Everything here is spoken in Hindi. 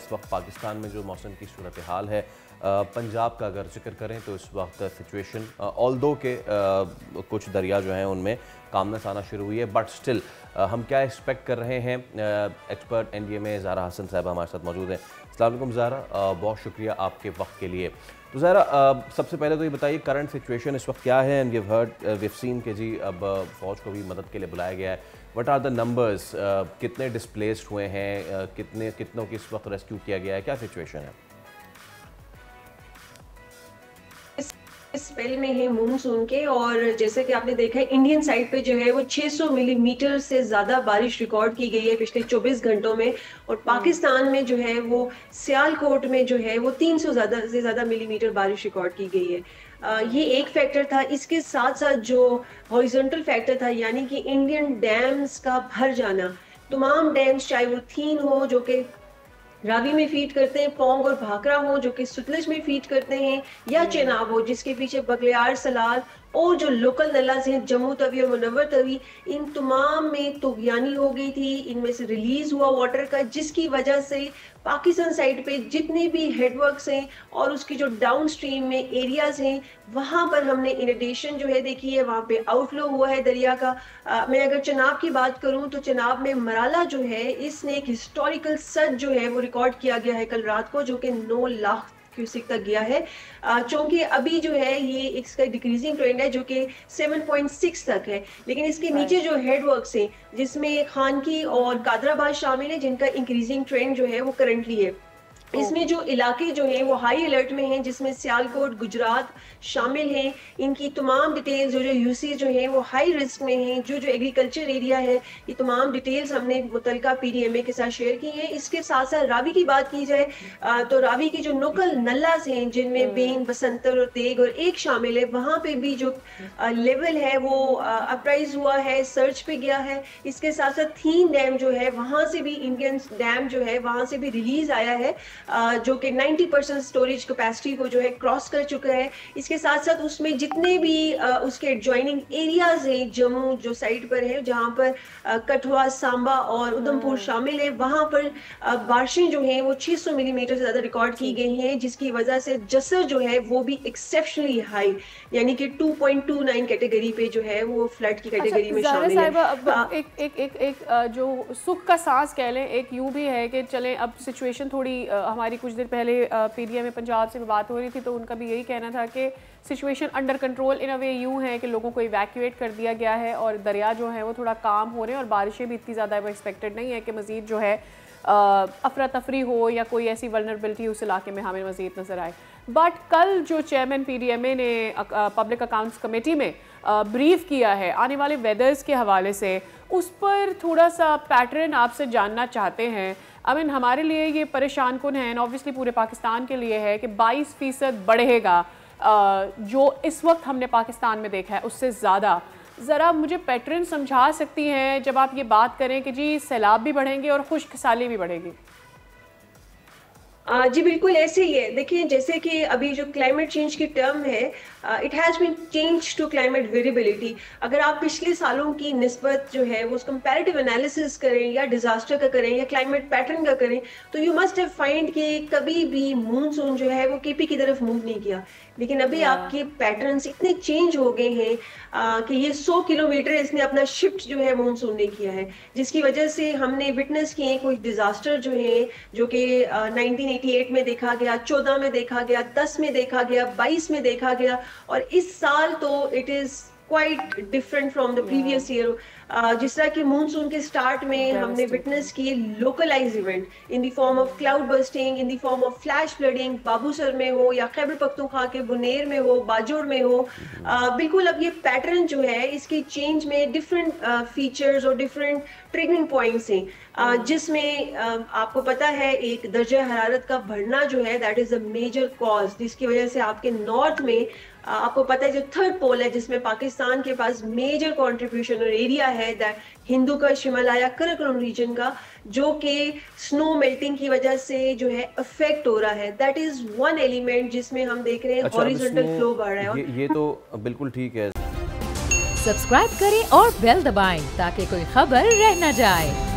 इस वक्त पाकिस्तान में जो मौसम की सूरत हाल है, पंजाब का अगर जिक्र करें तो इस वक्त सिचुएशन ऑल्दो के कुछ दरिया जो हैं उनमें कामनेस आना शुरू हुई है, बट स्टिल हम क्या एक्सपेक्ट कर रहे हैं। एक्सपर्ट एनडीए में ज़ारा हसन साहब हमारे साथ मौजूद हैं। अस्सलाम वालेकुम ज़ारा, बहुत शुक्रिया आपके वक्त के लिए। तो ज़ारा, सबसे पहले तो ये बताइए करंट सिचुएशन इस वक्त क्या है। एंड वी सीन के जी अब फ़ौज को भी मदद के लिए बुलाया गया है। व्हाट आर द नंबर्स, कितने डिस्प्लेस्ड हुए हैं, कितनों की इस वक्त रेस्क्यू किया गया है, क्या सिचुएशन है? इस स्पेल में है मानसून के, और जैसे कि आपने देखा है इंडियन साइड पे जो है वो 600 मिलीमीटर से ज्यादा बारिश रिकॉर्ड की गई है पिछले 24 घंटों में। और पाकिस्तान में जो है वो सियालकोट में जो है वो 300 से ज्यादा मिलीमीटर बारिश रिकॉर्ड की गई है। ये एक फैक्टर था। इसके साथ साथ जो हॉरिजॉन्टल फैक्टर था, यानी कि इंडियन डैम्स का भर जाना, तमाम डैम्स चाहे वो थीन हो जो कि रावी में फीड करते हैं, पोंग और भाखड़ा हो जो कि सतलज में फीड करते हैं, या चेनाब हो जिसके पीछे बगलियार, सलाल और जो लोकल नलाज हैं जम्मू तवी और मुनव्वर तवी, इन तमाम में तुगयानी हो गई थी। इनमें से रिलीज हुआ वाटर का, जिसकी वजह से पाकिस्तान साइड पे जितने भी हेडवर्क्स हैं और उसकी जो डाउन स्ट्रीम में एरियाज हैं वहां पर हमने इनडेशन जो है देखी है, वहां पे आउटफ्लो हुआ है दरिया का। मैं अगर चनाब की बात करूं तो चनाब में मराला जो है इसने एक हिस्टोरिकल सच जो है वो रिकॉर्ड किया गया है कल रात को, जो कि 9 लाख क्यूसिक तक गया है। चूंकि अभी जो है ये इसका डिक्रीजिंग ट्रेंड है जो कि 7.6 तक है, लेकिन इसके नीचे जो हेडवर्क्स हैं जिसमें खानकी और कादराबाद शामिल है जिनका इंक्रीजिंग ट्रेंड जो है वो करंटली है। इसमें जो इलाके जो हैं वो हाई अलर्ट में हैं, जिसमें सियालकोट, गुजरात शामिल हैं। इनकी तमाम डिटेल्स जो यूसी जो हैं वो हाई रिस्क में हैं। जो एग्रीकल्चर एरिया है, ये तमाम डिटेल्स हमने मुतलका पीडीएमए के साथ शेयर की हैं। इसके साथ साथ रावी की बात की जाए तो रावी की जो लोकल नल्लास हैं जिनमें बेन, बसंतर और तेग और एक शामिल है, वहाँ पे भी जो लेवल है वो अपराइज हुआ है, सर्च पे गया है। इसके साथ साथ थीन डैम जो है वहाँ से भी, इंडियन डैम जो है वहाँ से भी रिलीज आया है जो कि 90% स्टोरेज कैपेसिटी को जो है क्रॉस कर चुका है। इसके साथ साथ उसमें जितने भी उसके एडजॉइनिंग एरियाज हैं जम्मू जो साइड पर है, जहां पर कठुआ, सांबा और उधमपुर शामिल है, वहां पर बारिशें जो हैं वो 600 मिलीमीटर से ज्यादा रिकॉर्ड की गई हैं, जिसकी वजह से जसर जो है वो भी एक्सेप्शनली हाई, यानी कि 2.29 कैटेगरी पे जो है वो फ्लड की कैटेगरी में शामिल है। अब एक जो सुख का सांस कह लें, एक यूं भी है कि चलें अब सिचुएशन थोड़ी हमारी कुछ देर पहले पीडीएम में पंजाब से बात हो रही थी तो उनका भी यही कहना था कि सिचुएशन अंडर कंट्रोल इन अ वे यूं है कि लोगों को इवैक्यूएट कर दिया गया है और दरिया जो है वो थोड़ा काम हो रहे हैं और बारिशें भी इतनी ज़्यादा एक्सपेक्टेड नहीं है कि मज़ीद जो है अफरा तफरी हो या कोई ऐसी वल्नरेबिलिटी उस इलाके में हमें मज़ीद नज़र आए। बट कल जो चेयरमैन पीडीएमए ने पब्लिक अकाउंट्स कमेटी में ब्रीफ किया है आने वाले वेदर्स के हवाले से, उस पर थोड़ा सा पैटर्न आपसे जानना चाहते हैं। आई मीन हमारे लिए ये परेशान कुन है, ऑब्वियसली पूरे पाकिस्तान के लिए है कि 22% बढ़ेगा जो इस वक्त हमने पाकिस्तान में देखा है उससे ज़्यादा। ज़रा मुझे पैटर्न समझा सकती हैं जब आप ये बात करें कि जी सैलाब भी बढ़ेंगे और खुश्क साली भी बढ़ेगी? जी बिल्कुल ऐसे ही है। देखिए जैसे कि अभी जो क्लाइमेट चेंज की टर्म है, it has been change to climate variability. अगर आप पिछले सालों की निस्बत जो है वो कंपैरेटिव एनालिसिस करें या डिजास्टर का करें या क्लाइमेट पैटर्न का करें तो यू मस्ट हैव फाइंड कि कभी भी मानसून जो है वो केपी की तरफ मूव नहीं किया, लेकिन अभी आपके पैटर्न्स इतने चेंज हो गए हैं कि ये 100 किलोमीटर इसने अपना शिफ्ट जो है मानसून ने किया है, जिसकी वजह से हमने विटनेस किए कुछ डिजास्टर जो है जो कि 1988 में देखा गया, 14 में देखा गया, 10 में देखा गया, 22 में देखा गया, और इस साल तो it is quite different from the previous year. जिस तरह की मानसून के स्टार्ट में हमने विटनेस किए localise event in the form of cloud bursting, in the form of flash flooding, Babusar में हो या खैबर पख्तूनख्वा के बुनेर में हो, बाजोर में हो। बिल्कुल अब ये पैटर्न जो है इसकी चेंज में डिफरेंट फीचर्स और डिफरेंट ट्रिगरिंग पॉइंट्स हैं, जिसमें आपको पता है एक दर्जा हरारत का बढ़ना जो है that is a major cause, जिसकी वजह से आपके नॉर्थ में आपको पता है जो थर्ड पोल है जिसमें पाकिस्तान के पास मेजर कंट्रीब्यूशन और एरिया है दैट हिंदू का, शिमालया, कराकोरम रीजन का, जो कि स्नो मेल्टिंग की वजह से जो है अफेक्ट हो रहा है। दैट इज वन एलिमेंट जिसमें हम देख रहे हैं हॉरिजॉन्टल फ्लो बढ़ रहा है। ये तो बिल्कुल ठीक है। सब्सक्राइब करें और बेल दबाएं ताकि कोई खबर रह न जाए।